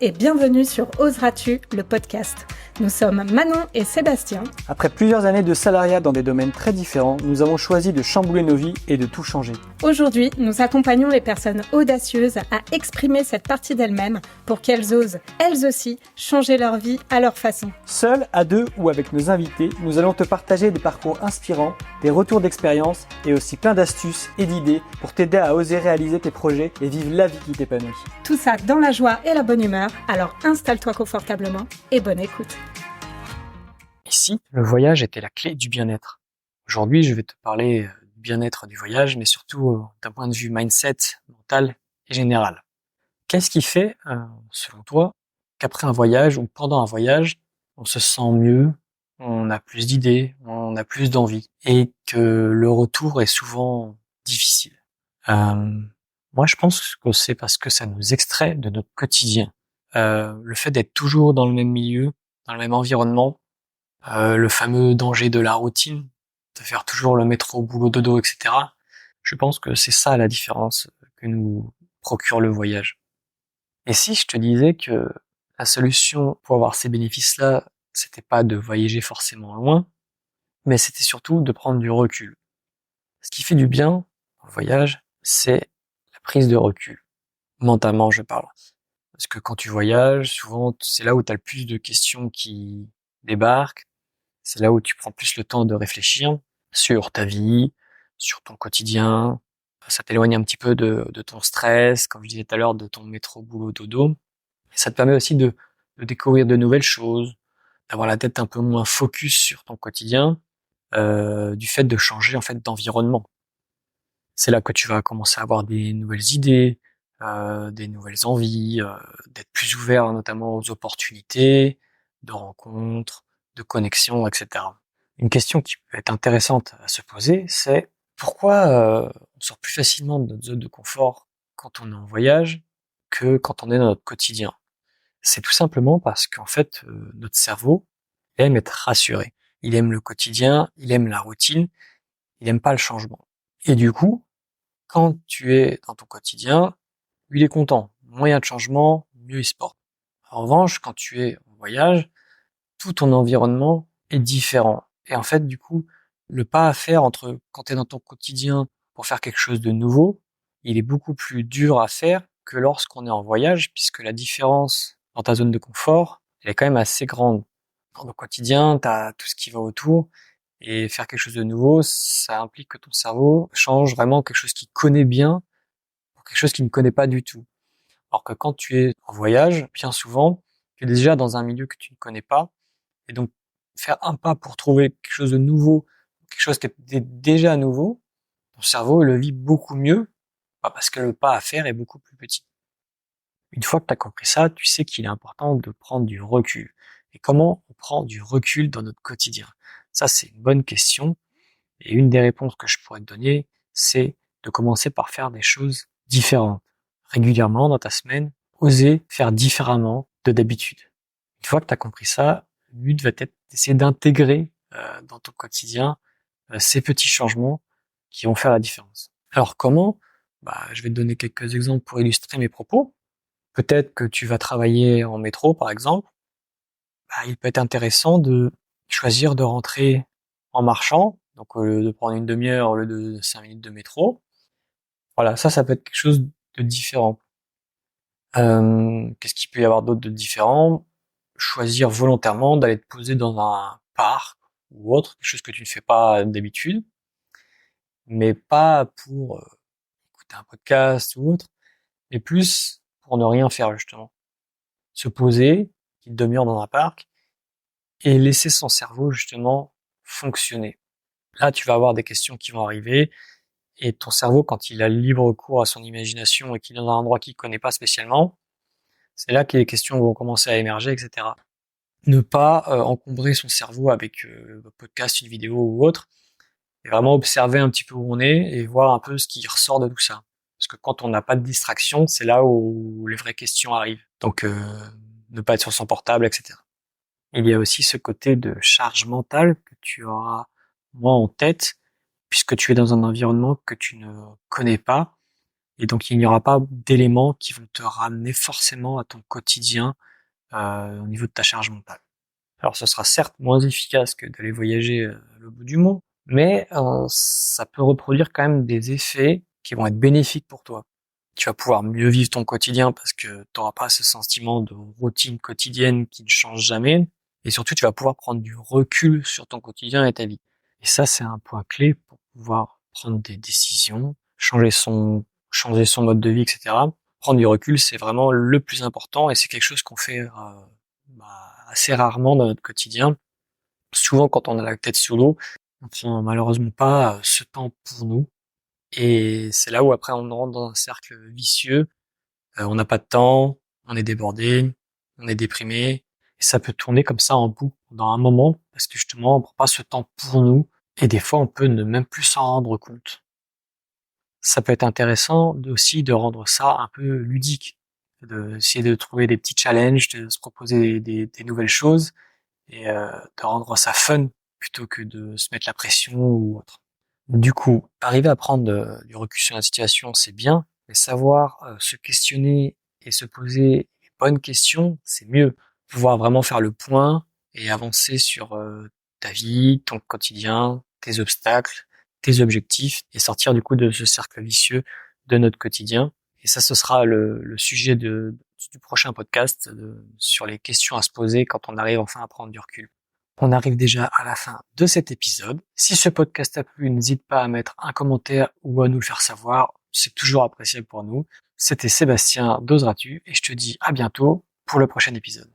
et bienvenue sur Oseras-tu, le podcast. Nous sommes Manon et Sébastien. Après plusieurs années de salariat dans des domaines très différents, nous avons choisi de chambouler nos vies et de tout changer. Aujourd'hui, nous accompagnons les personnes audacieuses à exprimer cette partie d'elles-mêmes pour qu'elles osent, elles aussi, changer leur vie à leur façon. Seuls, à deux ou avec nos invités, nous allons te partager des parcours inspirants, des retours d'expérience et aussi plein d'astuces et d'idées pour t'aider à oser réaliser tes projets et vivre la vie qui t'épanouit. Tout ça dans la joie et la bonne humeur, alors installe-toi confortablement et bonne écoute. Ici, le voyage était la clé du bien-être. Aujourd'hui, je vais te parler du bien-être du voyage, mais surtout d'un point de vue mindset, mental et général. Qu'est-ce qui fait, selon toi, qu'après un voyage ou pendant un voyage, on se sent mieux, on a plus d'idées, on a plus d'envie, et que le retour est souvent difficile? Moi, je pense que c'est parce que ça nous extrait de notre quotidien. Le fait d'être toujours dans le même milieu, dans le même environnement, le fameux danger de la routine, de faire toujours le métro, boulot, dodo, etc. Je pense que c'est ça la différence que nous procure le voyage. Et si je te disais que la solution pour avoir ces bénéfices-là, c'était pas de voyager forcément loin, mais c'était surtout de prendre du recul. Ce qui fait du bien au voyage, c'est la prise de recul. Mentalement, je parle. Parce que quand tu voyages, souvent, c'est là où tu as le plus de questions qui débarquent. C'est là où tu prends plus le temps de réfléchir sur ta vie, sur ton quotidien. Ça t'éloigne un petit peu de ton stress, comme je disais tout à l'heure, de ton métro, boulot, dodo. Et ça te permet aussi de découvrir de nouvelles choses, d'avoir la tête un peu moins focus sur ton quotidien, du fait de changer en fait d'environnement. C'est là que tu vas commencer à avoir des nouvelles idées, des nouvelles envies, d'être plus ouvert notamment aux opportunités, de rencontres, de connexions, etc. Une question qui peut être intéressante à se poser, c'est pourquoi on sort plus facilement de notre zone de confort quand on est en voyage que quand on est dans notre quotidien? C'est tout simplement parce qu'en fait, notre cerveau aime être rassuré. Il aime le quotidien, il aime la routine, il aime pas le changement. Et du coup, quand tu es dans ton quotidien, lui il est content. Moins il y a de changement, mieux il se porte. En revanche, quand tu es en voyage, tout ton environnement est différent. Et en fait, du coup, le pas à faire entre quand tu es dans ton quotidien pour faire quelque chose de nouveau, il est beaucoup plus dur à faire que lorsqu'on est en voyage, puisque la différence dans ta zone de confort, elle est quand même assez grande. Dans le quotidien, tu as tout ce qui va autour, et faire quelque chose de nouveau, ça implique que ton cerveau change vraiment quelque chose qu'il connaît bien pour quelque chose qu'il ne connaît pas du tout. Alors que quand tu es en voyage, bien souvent, tu es déjà dans un milieu que tu ne connais pas, et donc faire un pas pour trouver quelque chose de nouveau, quelque chose qui est déjà nouveau, ton cerveau le vit beaucoup mieux, parce que le pas à faire est beaucoup plus petit. Une fois que tu as compris ça, tu sais qu'il est important de prendre du recul. Et comment on prend du recul dans notre quotidien? Ça, c'est une bonne question. Et une des réponses que je pourrais te donner, c'est de commencer par faire des choses différentes. Régulièrement dans ta semaine, oser faire différemment de d'habitude. Une fois que tu as compris ça, le but va être d'essayer d'intégrer dans ton quotidien ces petits changements qui vont faire la différence. Alors comment? Je vais te donner quelques exemples pour illustrer mes propos. Peut-être que tu vas travailler en métro, par exemple. Il peut être intéressant de choisir de rentrer en marchant, donc au lieu de prendre une demi-heure, au lieu de 5 minutes de métro. Voilà, ça peut être quelque chose de différent. Qu'est-ce qu'il peut y avoir d'autre de différent? Choisir volontairement d'aller te poser dans un parc ou autre, quelque chose que tu ne fais pas d'habitude, mais pas pour écouter un podcast ou autre, mais plus pour ne rien faire justement. Se poser, une demi-heure dans un parc, et laisser son cerveau justement fonctionner. Là, tu vas avoir des questions qui vont arriver, et ton cerveau, quand il a libre cours à son imagination et qu'il est dans un endroit qu'il connaît pas spécialement, c'est là que les questions vont commencer à émerger, etc. Ne pas encombrer son cerveau avec un podcast, une vidéo ou autre, et vraiment observer un petit peu où on est et voir un peu ce qui ressort de tout ça. Parce que quand on n'a pas de distraction, c'est là où les vraies questions arrivent. Donc, ne pas être sur son portable, etc. Il y a aussi ce côté de charge mentale que tu auras moins en tête, puisque tu es dans un environnement que tu ne connais pas, Et donc, il n'y aura pas d'éléments qui vont te ramener forcément à ton quotidien au niveau de ta charge mentale. Alors, ce sera certes moins efficace que d'aller voyager à l'autre bout du monde, mais ça peut reproduire quand même des effets qui vont être bénéfiques pour toi. Tu vas pouvoir mieux vivre ton quotidien parce que tu n'auras pas ce sentiment de routine quotidienne qui ne change jamais. Et surtout, tu vas pouvoir prendre du recul sur ton quotidien et ta vie. Et ça, c'est un point clé pour pouvoir prendre des décisions, changer son mode de vie, etc. Prendre du recul, c'est vraiment le plus important et c'est quelque chose qu'on fait assez rarement dans notre quotidien. Souvent, quand on a la tête sous l'eau, on prend malheureusement pas ce temps pour nous. Et c'est là où après on rentre dans un cercle vicieux. On n'a pas de temps, on est débordé, on est déprimé. Et ça peut tourner comme ça en boucle pendant un moment parce que justement on prend pas ce temps pour nous. Et des fois on peut ne même plus s'en rendre compte. Ça peut être intéressant aussi de rendre ça un peu ludique, d'essayer de trouver des petits challenges, de se proposer des nouvelles choses et de rendre ça fun plutôt que de se mettre la pression ou autre. Du coup, arriver à prendre du recul sur la situation, c'est bien, mais savoir se questionner et se poser les bonnes questions, c'est mieux. Pouvoir vraiment faire le point et avancer sur ta vie, ton quotidien, tes obstacles, tes objectifs et sortir du coup de ce cercle vicieux de notre quotidien. Et ça, ce sera le sujet du prochain podcast sur les questions à se poser quand on arrive enfin à prendre du recul. On arrive déjà à la fin de cet épisode. Si ce podcast t'a plu, n'hésite pas à mettre un commentaire ou à nous le faire savoir. C'est toujours appréciable pour nous. C'était Sébastien d'Oseras-tu et je te dis à bientôt pour le prochain épisode.